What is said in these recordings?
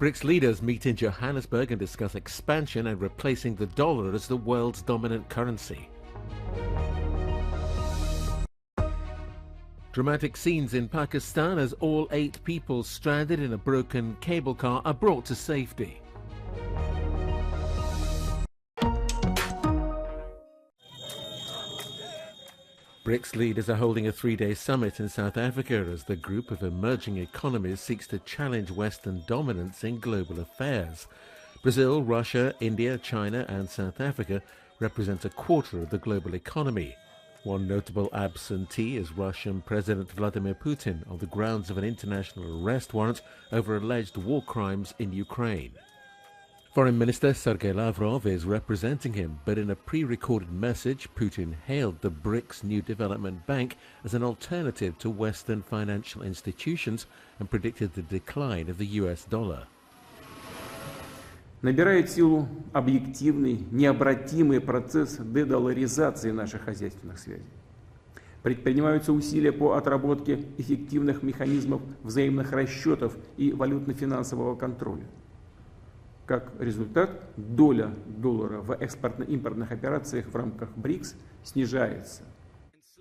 BRICS leaders meet in Johannesburg and discuss expansion and replacing the dollar as the world's dominant currency. Dramatic scenes in Pakistan as all 8 people stranded in a broken cable car are brought to safety. BRICS leaders are holding a 3-day summit in South Africa as the group of emerging economies seeks to challenge Western dominance in global affairs. Brazil, Russia, India, China and South Africa represent a quarter of the global economy. One notable absentee is Russian President Vladimir Putin on the grounds of an international arrest warrant over alleged war crimes in Ukraine. Foreign Minister Sergei Lavrov is representing him, but in a pre-recorded message, Putin hailed the BRICS New Development Bank as an alternative to Western financial institutions and predicted the decline of the US dollar. Набирает силу объективный, необратимый процесс дедоларизации наших хозяйственных связей. Предпринимаются усилия по отработке эффективных механизмов взаимных расчетов и валютно-финансового контроля. Как результат, доля доллара в экспортно-импортных операциях в рамках БРИКС снижается.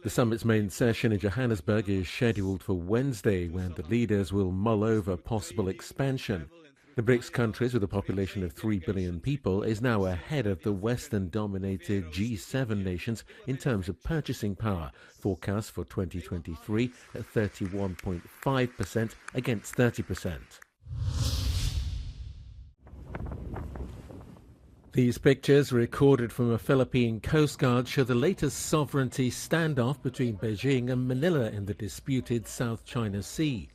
The summit's main session in Johannesburg is scheduled for Wednesday, when the leaders will mull over possible expansion. The BRICS countries, with a population of 3 billion people, is now ahead of the Western-dominated G7 nations in terms of purchasing power, forecast for 2023 at 31.5% against 30%. These pictures, recorded from a Philippine Coast Guard, show the latest sovereignty standoff between Beijing and Manila in the disputed South China Sea.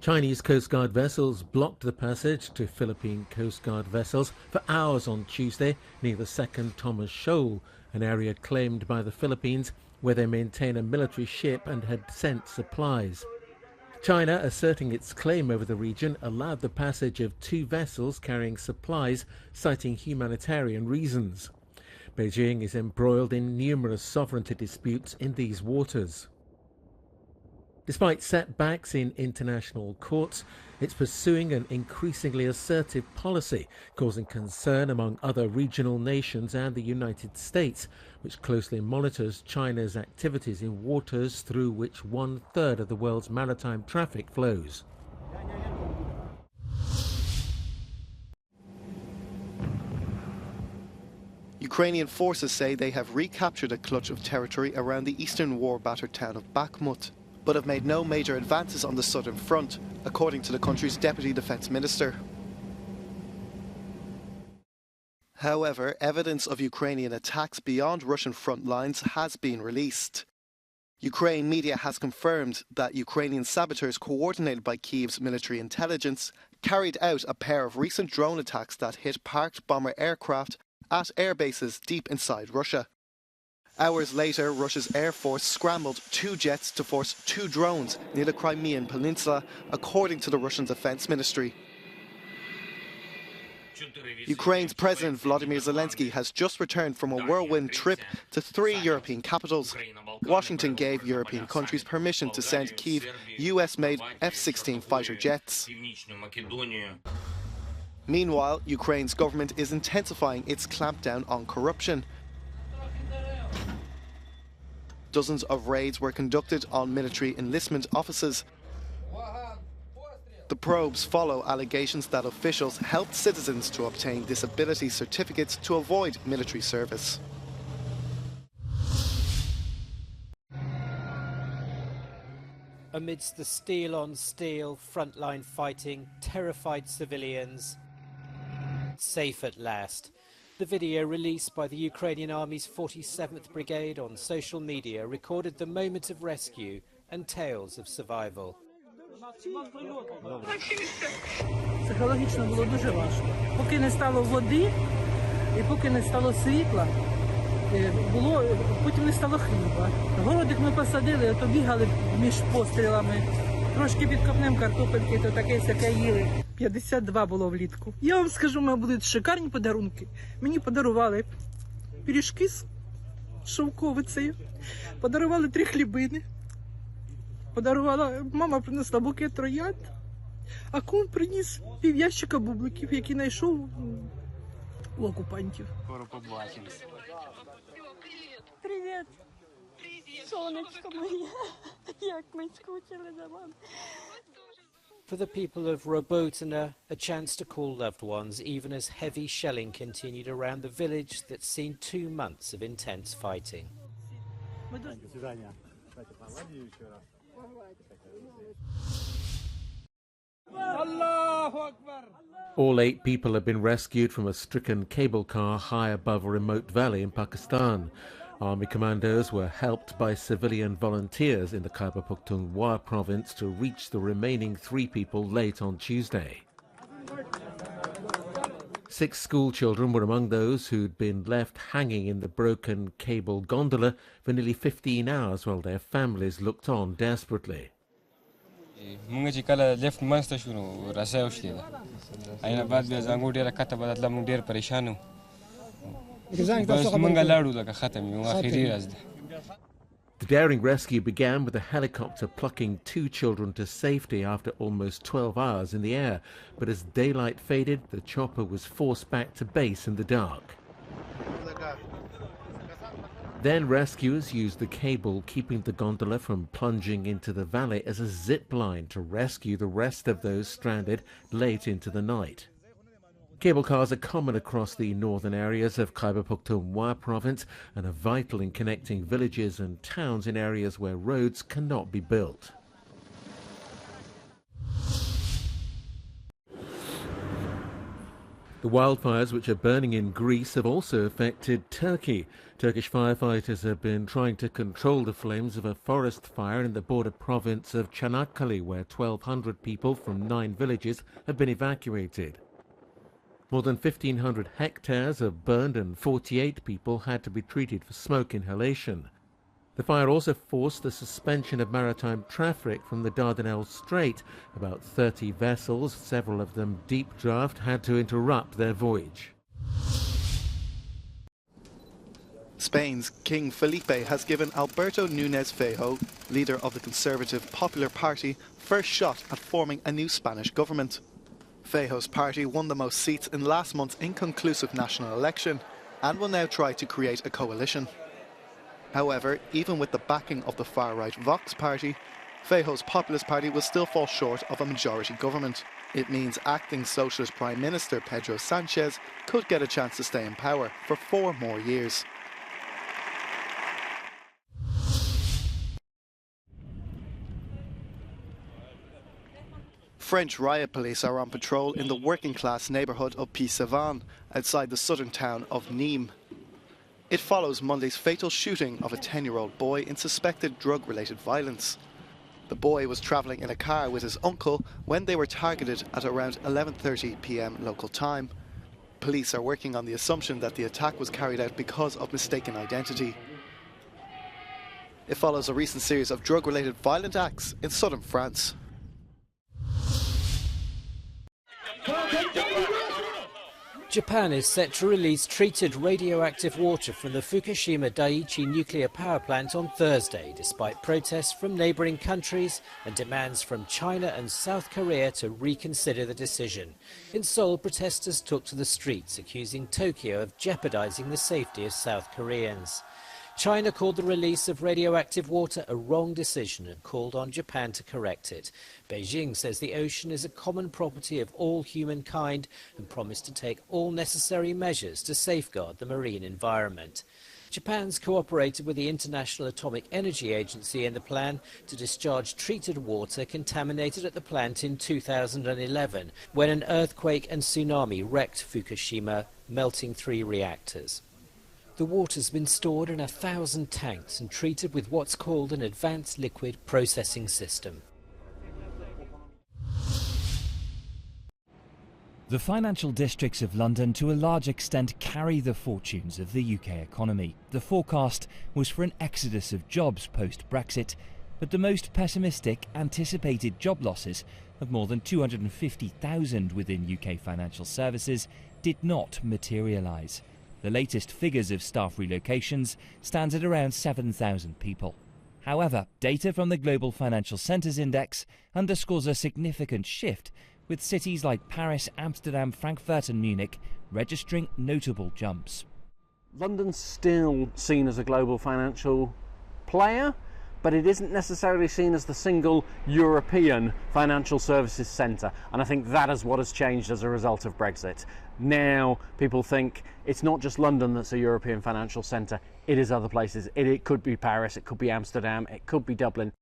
Chinese Coast Guard vessels blocked the passage to Philippine Coast Guard vessels for hours on Tuesday near the Second Thomas Shoal, an area claimed by the Philippines where they maintain a military ship and had sent supplies. China, asserting its claim over the region, allowed the passage of 2 vessels carrying supplies, citing humanitarian reasons. Beijing is embroiled in numerous sovereignty disputes in these waters. Despite setbacks in international courts, it's pursuing an increasingly assertive policy, causing concern among other regional nations and the United States, which closely monitors China's activities in waters through which 1/3 of the world's maritime traffic flows. Ukrainian forces say they have recaptured a clutch of territory around the eastern war-battered town of Bakhmut, but have made no major advances on the southern front, according to the country's deputy defense minister. However, evidence of Ukrainian attacks beyond Russian front lines has been released. Ukraine media has confirmed that Ukrainian saboteurs coordinated by Kyiv's military intelligence carried out a pair of recent drone attacks that hit parked bomber aircraft at airbases deep inside Russia. Hours later, Russia's Air Force scrambled 2 jets to force 2 drones near the Crimean Peninsula, according to the Russian Defense Ministry. Ukraine's President Volodymyr Zelensky has just returned from a whirlwind trip to 3 European capitals. Washington gave European countries permission to send Kyiv US-made F-16 fighter jets. Meanwhile, Ukraine's government is intensifying its clampdown on corruption. Dozens of raids were conducted on military enlistment offices. The probes follow allegations that officials helped citizens to obtain disability certificates to avoid military service. Amidst the steel-on-steel frontline fighting, terrified civilians safe at last. The video released by the Ukrainian Army's 47th Brigade on social media recorded the moment of rescue and tales of survival. Психологічно було дуже важко. Поки не стало води і поки не стало світла, потім не стало хліба. Городик ми посадили, а то бігали між пострілами. Трошки підкопнемо картопельки, то таке-сяке їли. 52 було влітку. Я вам скажу, у мене будуть шикарні подарунки. Мені подарували пиріжки з шовковицею, подарували 3 хлібини, подарувала, мама принесла букет троянд, А кум приніс пів'ящика бубликів, які знайшов у окупантів. Скоро побачимось. Привіт! Сонечко моє! Як ми скучили за вами! For the people of Robotna, a chance to call loved ones, even as heavy shelling continued around the village that's seen 2 months of intense fighting. All 8 people have been rescued from a stricken cable car high above a remote valley in Pakistan. Army commandos were helped by civilian volunteers in the Khyber Pakhtunkhwa province to reach the remaining 3 people late on Tuesday. 6 school children were among those who'd been left hanging in the broken cable gondola for nearly 15 hours while their families looked on desperately. The daring rescue began with a helicopter plucking 2 children to safety after almost 12 hours in the air, but as daylight faded, the chopper was forced back to base in the dark. Then rescuers used the cable keeping the gondola from plunging into the valley as a zip line to rescue the rest of those stranded late into the night. Cable cars are common across the northern areas of Khyber Pakhtunkhwa province and are vital in connecting villages and towns in areas where roads cannot be built. The wildfires which are burning in Greece have also affected Turkey. Turkish firefighters have been trying to control the flames of a forest fire in the border province of Çanakkale, where 1,200 people from 9 villages have been evacuated. More than 1,500 hectares have burned and 48 people had to be treated for smoke inhalation. The fire also forced the suspension of maritime traffic from the Dardanelles Strait. About 30 vessels, several of them deep draft, had to interrupt their voyage. Spain's King Felipe has given Alberto Núñez Feijóo, leader of the Conservative Popular Party, first shot at forming a new Spanish government. Feijóo's party won the most seats in last month's inconclusive national election and will now try to create a coalition. However, even with the backing of the far-right Vox party, Feijóo's Populist Party will still fall short of a majority government. It means acting Socialist Prime Minister Pedro Sánchez could get a chance to stay in power for 4 more years. French riot police are on patrol in the working-class neighbourhood of Pisse-Savan, outside the southern town of Nîmes. It follows Monday's fatal shooting of a 10-year-old boy in suspected drug-related violence. The boy was travelling in a car with his uncle when they were targeted at around 11:30 p.m. local time. Police are working on the assumption that the attack was carried out because of mistaken identity. It follows a recent series of drug-related violent acts in southern France. Japan is set to release treated radioactive water from the Fukushima Daiichi nuclear power plant on Thursday, despite protests from neighbouring countries and demands from China and South Korea to reconsider the decision. In Seoul, protesters took to the streets, accusing Tokyo of jeopardising the safety of South Koreans. China called the release of radioactive water a wrong decision and called on Japan to correct it. Beijing says the ocean is a common property of all humankind and promised to take all necessary measures to safeguard the marine environment. Japan's cooperated with the International Atomic Energy Agency in the plan to discharge treated water contaminated at the plant in 2011, when an earthquake and tsunami wrecked Fukushima, melting 3 reactors. The water's been stored in 1,000 tanks and treated with what's called an advanced liquid processing system. The financial districts of London to a large extent carry the fortunes of the UK economy. The forecast was for an exodus of jobs post-Brexit, but the most pessimistic anticipated job losses of more than 250,000 within UK financial services did not materialise. The latest figures of staff relocations stands at around 7,000 people. However, data from the Global Financial Centres Index underscores a significant shift, with cities like Paris, Amsterdam, Frankfurt and Munich registering notable jumps. London's still seen as a global financial player, but it isn't necessarily seen as the single European financial services centre, and I think that is what has changed as a result of Brexit. Now people think it's not just London that's a European financial centre, it is other places. It could be Paris, it could be Amsterdam, it could be Dublin.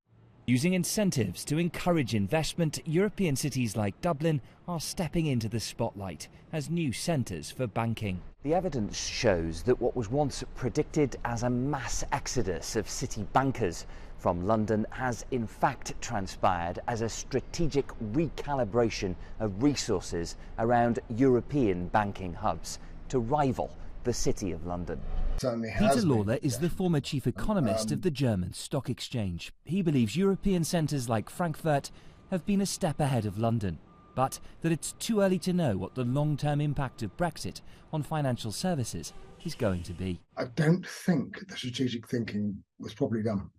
Using incentives to encourage investment, European cities like Dublin are stepping into the spotlight as new centres for banking. The evidence shows that what was once predicted as a mass exodus of city bankers from London has in fact transpired as a strategic recalibration of resources around European banking hubs to rival the City of London. Peter Lawler is the former chief economist of the German Stock Exchange. He believes European centres like Frankfurt have been a step ahead of London, but that it's too early to know what the long-term impact of Brexit on financial services is going to be. I don't think the strategic thinking was properly done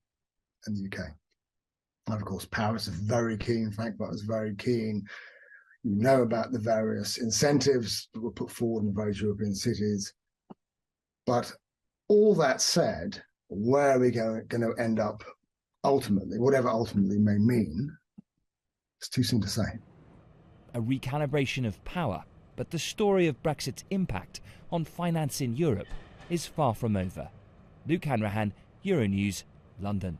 in the UK. And of course, Paris is very keen, Frankfurt is very keen. You know about the various incentives that were put forward in various European cities. But all that said, where are we going to end up ultimately, whatever ultimately may mean, it's too soon to say. A recalibration of power, but the story of Brexit's impact on finance in Europe is far from over. Luke Hanrahan, Euronews, London.